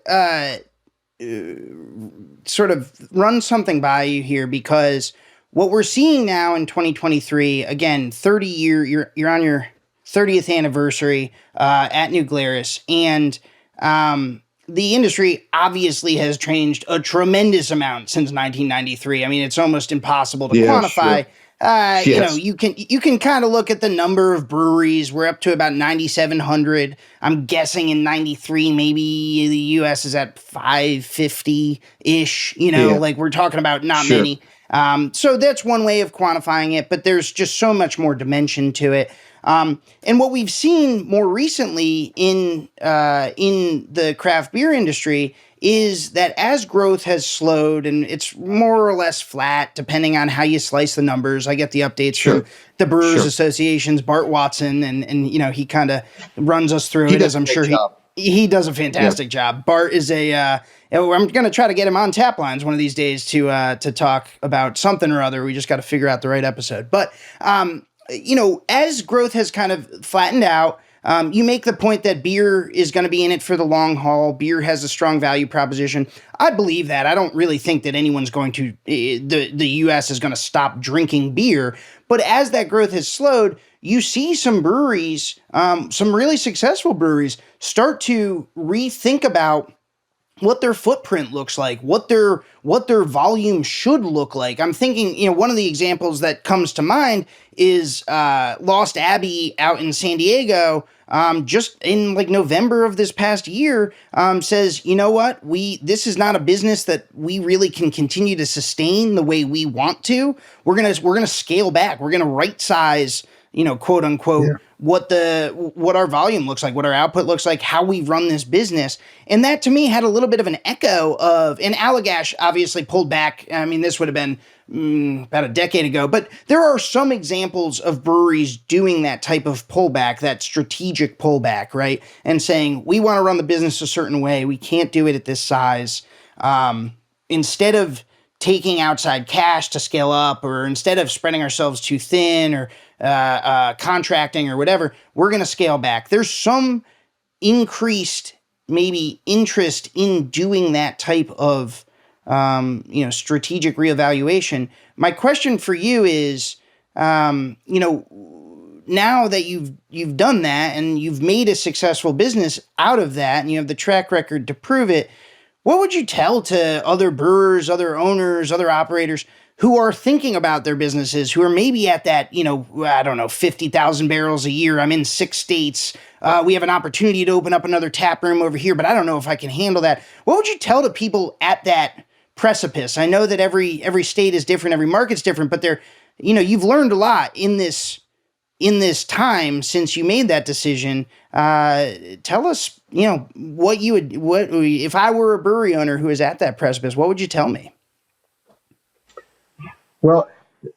to sort of run something by you here because what we're seeing now in 2023, again, 30 year, you're on your 30th anniversary at New Glarus, and the industry obviously has changed a tremendous amount since 1993. I mean, it's almost impossible to Yeah, quantify. sure. Yes, You can kind of look at the number of breweries. We're up to about 9,700. I'm guessing in 93, maybe the US is at 550 ish. yeah, Like we're talking about not sure, many. So that's one way of quantifying it, but there's just so much more dimension to it. And what we've seen more recently in the craft beer industry is that as growth has slowed and it's more or less flat, depending on how you slice the numbers. I get the updates from sure, the Brewers sure. Association's Bart Watson, and he kind of runs us through He it, as does a I'm great sure he job. he does a Yeah, fantastic job. Bart is I'm going to try to get him on Taplines one of these days to talk about something or other. We just got to figure out the right episode. But as growth has kind of flattened out, you make the point that beer is going to be in it for the long haul. Beer has a strong value proposition. I believe that. I don't really think that anyone's going to the U.S. is going to stop drinking beer. But as that growth has slowed, you see some breweries, some really successful breweries, start to rethink about what their footprint looks like, what their volume should look like. I'm thinking, one of the examples that comes to mind is Lost Abbey out in San Diego. Just in like November of this past year, says, you know what, this is not a business that we really can continue to sustain the way we want to. We're gonna scale back. We're gonna right size, quote unquote, yeah, what our volume looks like, what our output looks like, how we run this business. And that to me had a little bit of an echo of, and Allagash obviously pulled back. I mean, this would have been about a decade ago, but there are some examples of breweries doing that type of pullback, that strategic pullback, right? And saying, we want to run the business a certain way. We can't do it at this size. Instead of taking outside cash to scale up, or instead of spreading ourselves too thin, or contracting or whatever, we're going to scale back. There's some increased maybe interest in doing that type of strategic reevaluation. My question for you is, now that you've done that and you've made a successful business out of that, and you have the track record to prove it, what would you tell to other brewers, other owners, other operators who are thinking about their businesses, who are maybe at that, I don't know, 50,000 barrels a year? I'm in 6 states. We have an opportunity to open up another tap room over here, but I don't know if I can handle that. What would you tell the people at that precipice? I know that every state is different, every market's different, but you've learned a lot in this time since you made that decision, tell us, what you would, what if I were a brewery owner who was at that precipice, what would you tell me? Well,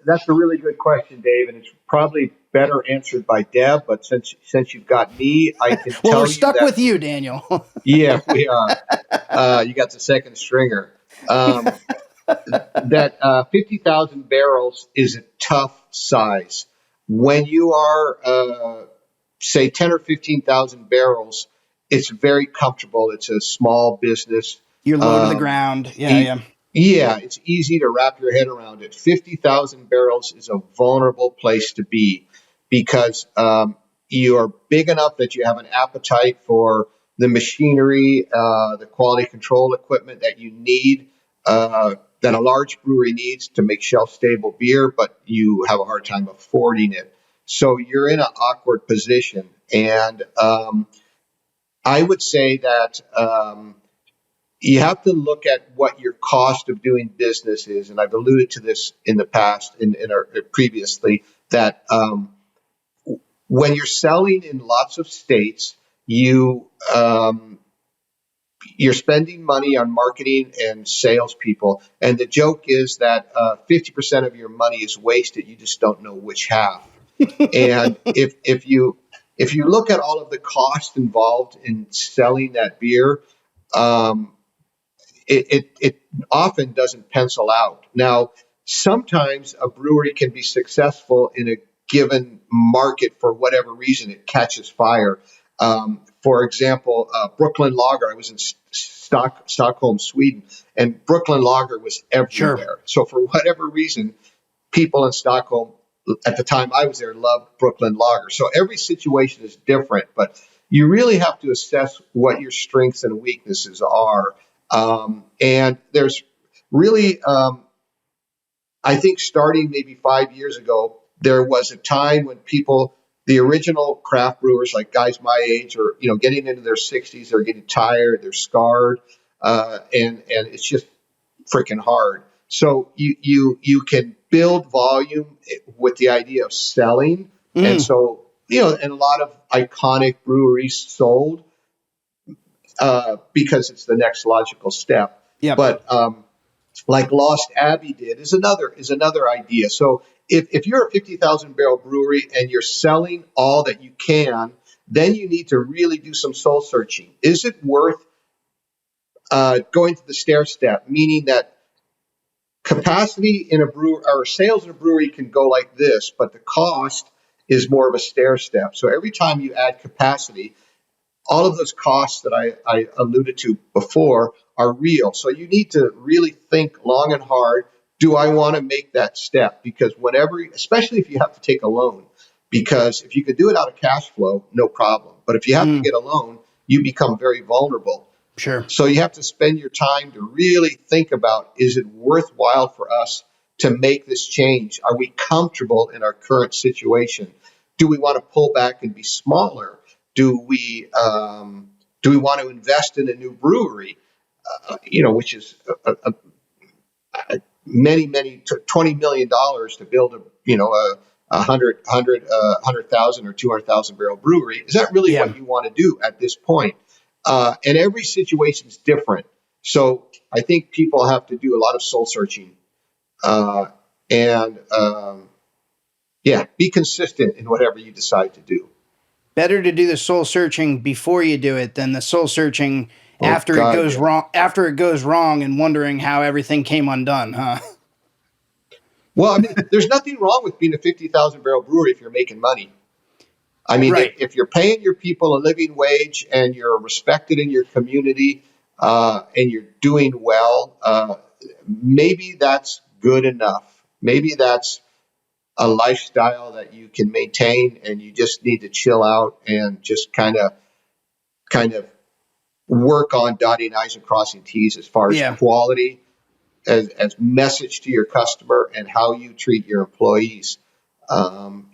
that's a really good question, Dave, and it's probably better answered by Deb. But since you've got me, I can Well, we're tell you stuck that with you, Daniel. yeah, we are. You got the second stringer. Um, that 50,000 barrels is a tough size. When you are, say, 10 or 15,000 barrels, it's very comfortable. It's a small business. You're low to the Um, ground. Yeah, e- yeah. yeah, it's easy to wrap your head around it. 50,000 barrels is a vulnerable place to be because you are big enough that you have an appetite for the machinery, the quality control equipment that you need, that a large brewery needs to make shelf stable beer, but you have a hard time affording it. So you're in an awkward position. And I would say that you have to look at what your cost of doing business is. And I've alluded to this in the past, in our previously, that when you're selling in lots of states, you you're spending money on marketing and salespeople, and the joke is that 50% of your money is wasted. You just don't know which half. And if you look at all of the costs involved in selling that beer, um, it often doesn't pencil out. Now, sometimes a brewery can be successful in a given market for whatever reason. It catches fire. For example, Brooklyn Lager. I was in Stockholm, Sweden, and Brooklyn Lager was Sure. everywhere. So for whatever reason, people in Stockholm at the time I was there loved Brooklyn Lager. So every situation is different, but you really have to assess what your strengths and weaknesses are. And there's really, I think starting maybe 5 years ago, there was a time when people, the original craft brewers, like guys my age, or getting into their 60s, they're getting tired, they're scarred, and it's just freaking hard. So you can build volume with the idea of selling, and Mm, so and a lot of iconic breweries sold because it's the next logical step. yep. But like Lost Abbey did is another idea. So if you're a 50,000 barrel brewery and you're selling all that you can, then you need to really do some soul searching. Is it worth going to the stair step, meaning that capacity in a brewery or sales in a brewery can go like this, but the cost is more of a stair step. So every time you add capacity, all of those costs that I alluded to before are real. So you need to really think long and hard. Do I want to make that step? Because whenever, especially if you have to take a loan, because if you could do it out of cash flow, no problem. But if you have to Mm, get a loan, you become very vulnerable. sure. So you have to spend your time to really think about, is it worthwhile for us to make this change? Are we comfortable in our current situation? Do we want to pull back and be smaller? Do we want to invest in a new brewery? Which is many $20 million to build a hundred thousand or 200,000 barrel brewery. Is that really Yeah. what you want to do at this point? And every situation is different. So I think people have to do a lot of soul searching, and yeah, be consistent in whatever you decide to do. Better to do the soul searching before you do it than the soul searching Oh God, yeah. after it goes wrong and wondering how everything came undone, huh? Well, I mean, there's nothing wrong with being a 50,000 barrel brewery if you're making money. I mean, Right. if you're paying your people a living wage and you're respected in your community, and you're doing well, maybe that's good enough. Maybe that's a lifestyle that you can maintain, and you just need to chill out and just kind of work on dotting I's and crossing T's as far as Yeah. quality, as message to your customer, and how you treat your employees, and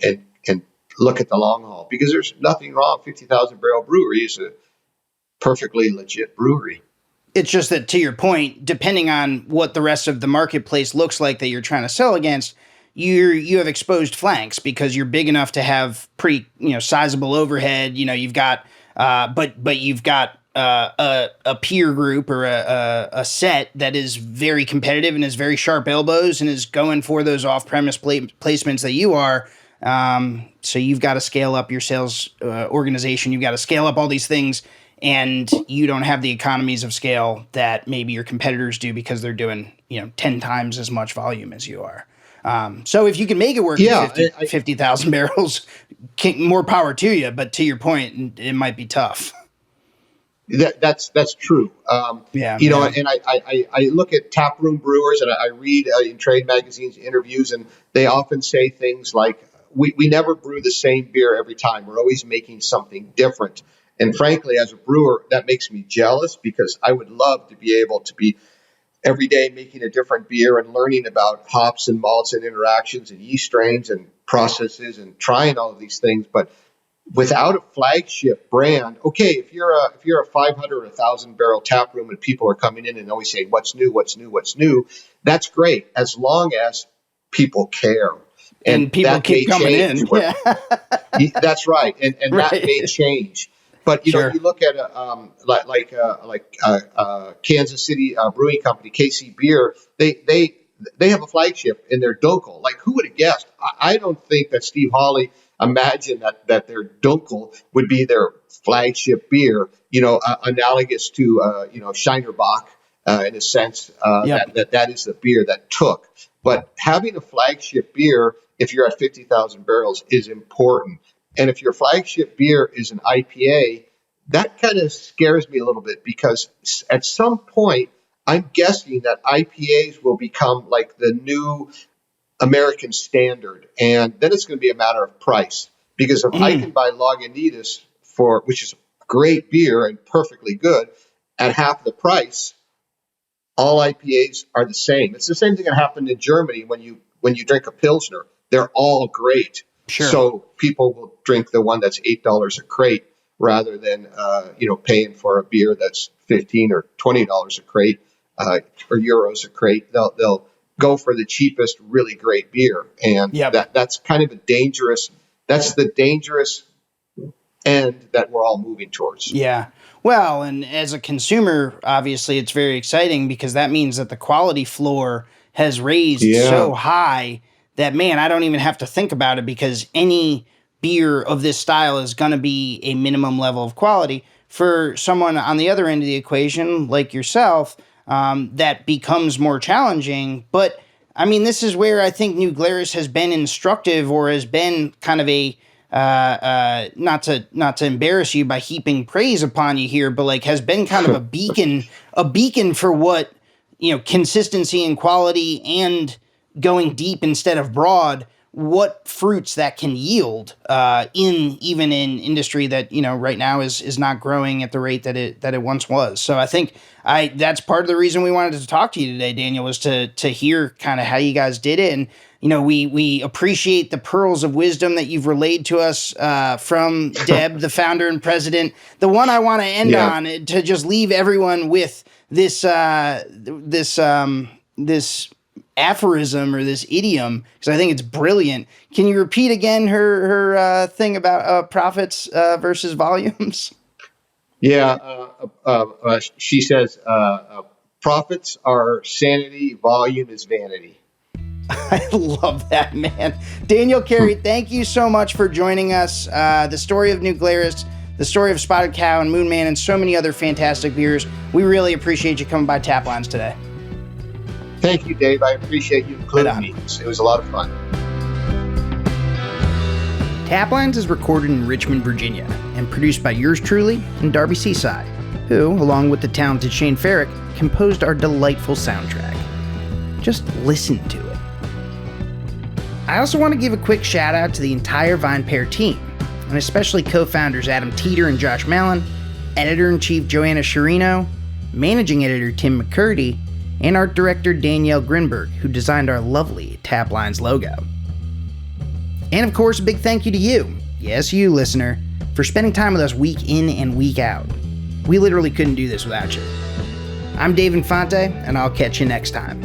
look at the long haul, because there's nothing wrong. 50,000 barrel brewery is a perfectly legit brewery. It's just that, to your point, depending on what the rest of the marketplace looks like that you're trying to sell against, you have exposed flanks because you're big enough to have pretty, sizable overhead. You've got, but you've got a peer group or a set that is very competitive and has very sharp elbows and is going for those off-premise placements that you are. So you've got to scale up your sales organization. You've got to scale up all these things, and you don't have the economies of scale that maybe your competitors do because they're doing 10 times as much volume as you are. So if you can make it work at 50,000 barrels, more power to you. But to your point, it might be tough. That's true. And I look at taproom brewers, and I read in trade magazines interviews, and they often say things like, we never brew the same beer every time. We're always making something different. And frankly, as a brewer, that makes me jealous, because I would love to be able to be every day making a different beer and learning about hops and malts and interactions and yeast strains and processes and trying all of these things. But without a flagship brand, okay, if you're a 500 or 1,000 barrel tap room and people are coming in and always saying, what's new, that's great, as long as people care. And people keep coming in. Yeah. That's right. And right. That may change. But you look at Kansas City Brewing Company, KC Beer. They have a flagship in their Dunkel. Like, who would have guessed? I don't think that Steve Hawley imagined that their Dunkel would be their flagship beer. Analogous to Shiner Bock in a sense. That is the beer that took. But having a flagship beer, if you're at 50,000 barrels, is important. And if your flagship beer is an IPA, that kind of scares me a little bit, because at some point, I'm guessing that IPAs will become like the new American standard. And then it's going to be a matter of price. Because if I can buy Lagunitas, which is a great beer and perfectly good, at half the price, all IPAs are the same. It's the same thing that happened in Germany when you drink a Pilsner. They're all great. Sure. So people will drink the one that's $8 a crate rather than paying for a beer that's $15 or $20 a crate or euros a crate. They'll go for the cheapest, really great beer, and that's kind of the dangerous end that we're all moving towards. Yeah. Well, and as a consumer, obviously, it's very exciting, because that means that the quality floor has raised so high that, man, I don't even have to think about it, because any beer of this style is going to be a minimum level of quality. For someone on the other end of the equation, like yourself, that becomes more challenging. But, I mean, this is where I think New Glarus has been instructive, or has been kind of a, not to embarrass you by heaping praise upon you here, but like has been kind of a beacon for what, consistency and quality and going deep instead of broad, what fruits that can yield even in industry that right now is not growing at the rate that it once was. So I think that's part of the reason we wanted to talk to you today, Daniel, was to hear kind of how you guys did it. And we appreciate the pearls of wisdom that you've relayed to us from Deb, the founder and president. The one I want to end on, to just leave everyone with this aphorism or this idiom, because I think it's brilliant. Can you repeat again her thing about profits versus volumes? She says profits are sanity, volume is vanity. I love that, man. Daniel Carey, thank you so much for joining us. The story of New Glarus, the story of Spotted Cow and Moon Man, and so many other fantastic beers. We really appreciate you coming by Taplines today. Thank you, Dave. I appreciate you including me. It was a lot of fun. Taplines is recorded in Richmond, Virginia, and produced by yours truly and Darby Seaside, who, along with the talented Shane Farrick, composed our delightful soundtrack. Just listen to it. I also want to give a quick shout out to the entire VinePair team, and especially co-founders Adam Teeter and Josh Mallon, editor-in-chief Joanna Sherino, managing editor Tim McCurdy, and art director Danielle Grinberg, who designed our lovely Taplines logo. And of course, a big thank you to you, yes, you listener, for spending time with us week in and week out. We literally couldn't do this without you. I'm Dave Infante, and I'll catch you next time.